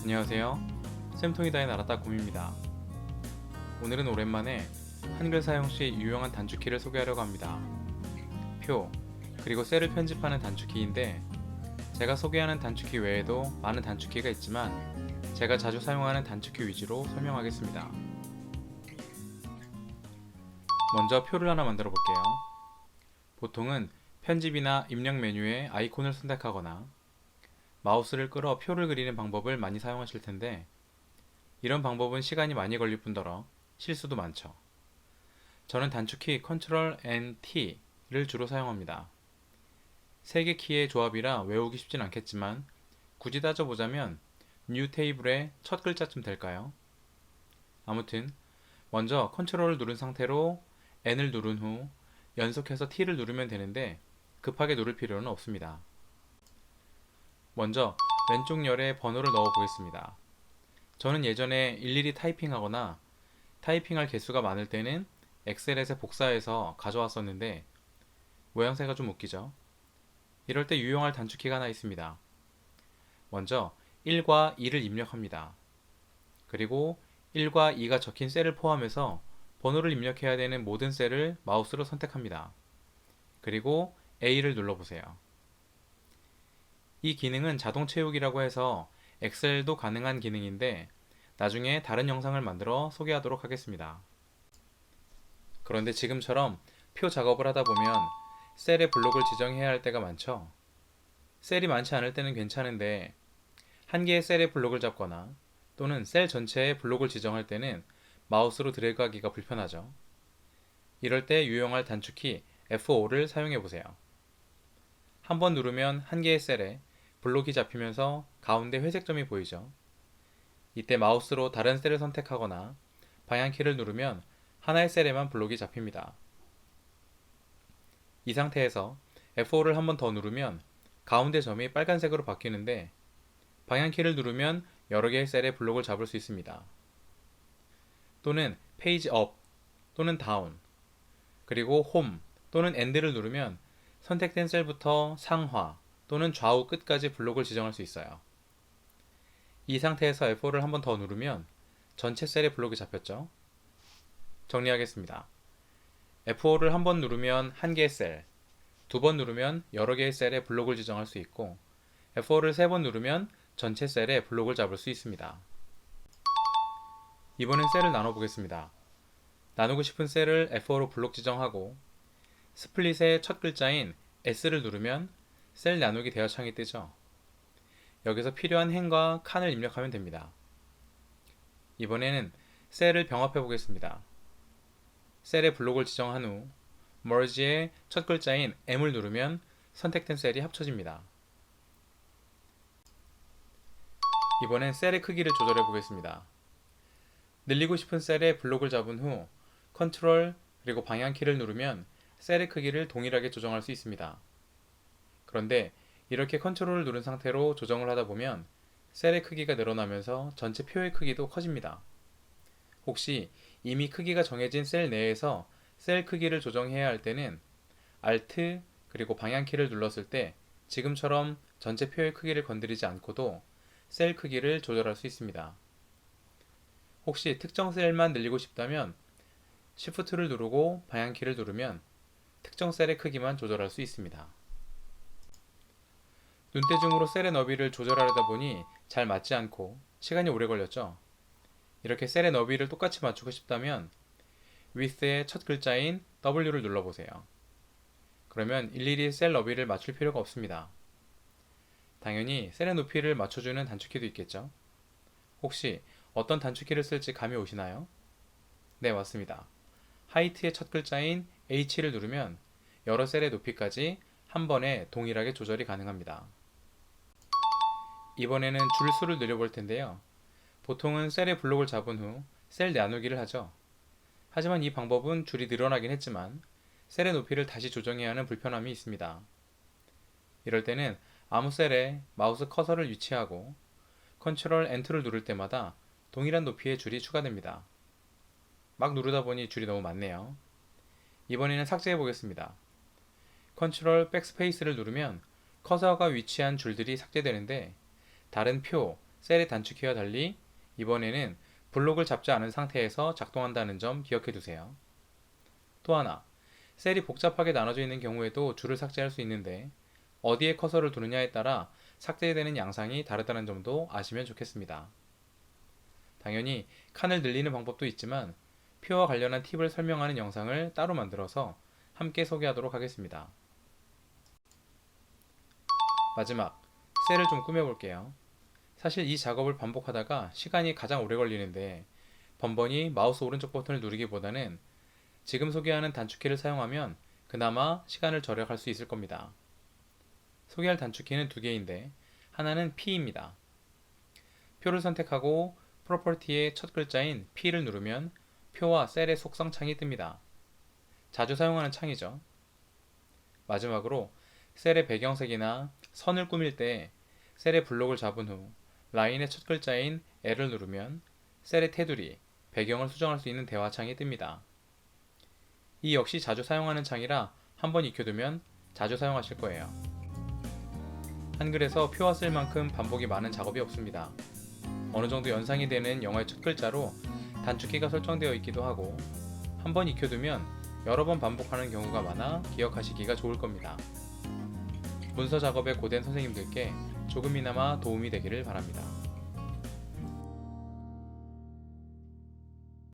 안녕하세요. 쌤통이다의 나라따꿈입니다. 오늘은 오랜만에 한글 사용 시 유용한 단축키를 소개하려고 합니다. 표, 그리고 셀을 편집하는 단축키인데 제가 소개하는 단축키 외에도 많은 단축키가 있지만 제가 자주 사용하는 단축키 위주로 설명하겠습니다. 먼저 표를 하나 만들어 볼게요. 보통은 편집이나 입력 메뉴에 아이콘을 선택하거나 마우스를 끌어 표를 그리는 방법을 많이 사용하실 텐데 이런 방법은 시간이 많이 걸릴 뿐더러 실수도 많죠. 저는 단축키 Ctrl N T를 주로 사용합니다. 3개 키의 조합이라 외우기 쉽진 않겠지만 굳이 따져보자면 New 테이블의 첫 글자쯤 될까요? 아무튼 먼저 Ctrl을 누른 상태로 N을 누른 후 연속해서 T를 누르면 되는데 급하게 누를 필요는 없습니다. 먼저 왼쪽 열에 번호를 넣어 보겠습니다. 저는 예전에 일일이 타이핑하거나 타이핑할 개수가 많을 때는 엑셀에서 복사해서 가져왔었는데 모양새가 좀 웃기죠? 이럴 때 유용할 단축키가 하나 있습니다. 먼저 1과 2를 입력합니다. 그리고 1과 2가 적힌 셀을 포함해서 번호를 입력해야 되는 모든 셀을 마우스로 선택합니다. 그리고 A를 눌러보세요. 이 기능은 자동 채우기라고 해서 엑셀도 가능한 기능인데 나중에 다른 영상을 만들어 소개하도록 하겠습니다. 그런데 지금처럼 표 작업을 하다 보면 셀에 블록을 지정해야 할 때가 많죠. 셀이 많지 않을 때는 괜찮은데 한 개의 셀에 블록을 잡거나 또는 셀 전체에 블록을 지정할 때는 마우스로 드래그하기가 불편하죠. 이럴 때 유용할 단축키 F5를 사용해 보세요. 한번 누르면 한 개의 셀에 블록이 잡히면서 가운데 회색점이 보이죠. 이때 마우스로 다른 셀을 선택하거나 방향키를 누르면 하나의 셀에만 블록이 잡힙니다. 이 상태에서 F5를 한번 더 누르면 가운데 점이 빨간색으로 바뀌는데 방향키를 누르면 여러 개의 셀에 블록을 잡을 수 있습니다. 또는 페이지 업 또는 다운 그리고 홈 또는 엔드를 누르면 선택된 셀부터 상하 또는 좌우 끝까지 블록을 지정할 수 있어요. 이 상태에서 F4를 한번 더 누르면 전체 셀에 블록이 잡혔죠. 정리하겠습니다. F5를 한번 누르면 한 개의 셀, 두 번 누르면 여러 개의 셀에 블록을 지정할 수 있고 F4를 세 번 누르면 전체 셀에 블록을 잡을 수 있습니다. 이번엔 셀을 나눠보겠습니다. 나누고 싶은 셀을 F5로 블록 지정하고 스플릿의 첫 글자인 S를 누르면 셀 나누기 대여 창이 뜨죠. 여기서 필요한 행과 칸을 입력하면 됩니다. 이번에는 셀을 병합해 보겠습니다. 셀에 블록을 지정한 후 Merge의 첫 글자인 M을 누르면 선택된 셀이 합쳐집니다. 이번엔 셀의 크기를 조절해 보겠습니다. 늘리고 싶은 셀에 블록을 잡은 후 Ctrl 그리고 방향키를 누르면 셀의 크기를 동일하게 조정할 수 있습니다. 그런데 이렇게 컨트롤을 누른 상태로 조정을 하다 보면 셀의 크기가 늘어나면서 전체 표의 크기도 커집니다. 혹시 이미 크기가 정해진 셀 내에서 셀 크기를 조정해야 할 때는 Alt 그리고 방향키를 눌렀을 때 지금처럼 전체 표의 크기를 건드리지 않고도 셀 크기를 조절할 수 있습니다. 혹시 특정 셀만 늘리고 싶다면 Shift를 누르고 방향키를 누르면 특정 셀의 크기만 조절할 수 있습니다. 눈대중으로 셀의 너비를 조절하려다 보니 잘 맞지 않고 시간이 오래 걸렸죠. 이렇게 셀의 너비를 똑같이 맞추고 싶다면 width의 첫 글자인 W를 눌러보세요. 그러면 일일이 셀 너비를 맞출 필요가 없습니다. 당연히 셀의 높이를 맞춰주는 단축키도 있겠죠. 혹시 어떤 단축키를 쓸지 감이 오시나요? 네, 맞습니다. 하이트의 첫 글자인 H를 누르면 여러 셀의 높이까지 한 번에 동일하게 조절이 가능합니다. 이번에는 줄 수를 늘려볼 텐데요. 보통은 셀의 블록을 잡은 후 셀 나누기를 하죠. 하지만 이 방법은 줄이 늘어나긴 했지만 셀의 높이를 다시 조정해야 하는 불편함이 있습니다. 이럴 때는 아무 셀에 마우스 커서를 위치하고 Ctrl Enter를 누를 때마다 동일한 높이의 줄이 추가됩니다. 막 누르다 보니 줄이 너무 많네요. 이번에는 삭제해 보겠습니다. Ctrl Backspace를 누르면 커서가 위치한 줄들이 삭제되는데 다른 표, 셀의 단축키와 달리 이번에는 블록을 잡지 않은 상태에서 작동한다는 점 기억해 두세요. 또 하나, 셀이 복잡하게 나눠져 있는 경우에도 줄을 삭제할 수 있는데 어디에 커서를 두느냐에 따라 삭제되는 양상이 다르다는 점도 아시면 좋겠습니다. 당연히 칸을 늘리는 방법도 있지만 표와 관련한 팁을 설명하는 영상을 따로 만들어서 함께 소개하도록 하겠습니다. 마지막, 셀을 좀 꾸며볼게요. 사실 이 작업을 반복하다가 시간이 가장 오래 걸리는데 번번이 마우스 오른쪽 버튼을 누르기보다는 지금 소개하는 단축키를 사용하면 그나마 시간을 절약할 수 있을 겁니다. 소개할 단축키는 두 개인데 하나는 P입니다. 표를 선택하고 프로퍼티의 첫 글자인 P를 누르면 표와 셀의 속성 창이 뜹니다. 자주 사용하는 창이죠. 마지막으로 셀의 배경색이나 선을 꾸밀 때 셀의 블록을 잡은 후 라인의 첫 글자인 L을 누르면 셀의 테두리, 배경을 수정할 수 있는 대화창이 뜹니다. 이 역시 자주 사용하는 창이라 한번 익혀두면 자주 사용하실 거예요. 한글에서 표와 셀만큼 반복이 많은 작업이 없습니다. 어느 정도 연상이 되는 영어의 첫 글자로 단축키가 설정되어 있기도 하고 한번 익혀두면 여러 번 반복하는 경우가 많아 기억하시기가 좋을 겁니다. 문서 작업에 고된 선생님들께 조금이나마 도움이 되기를 바랍니다.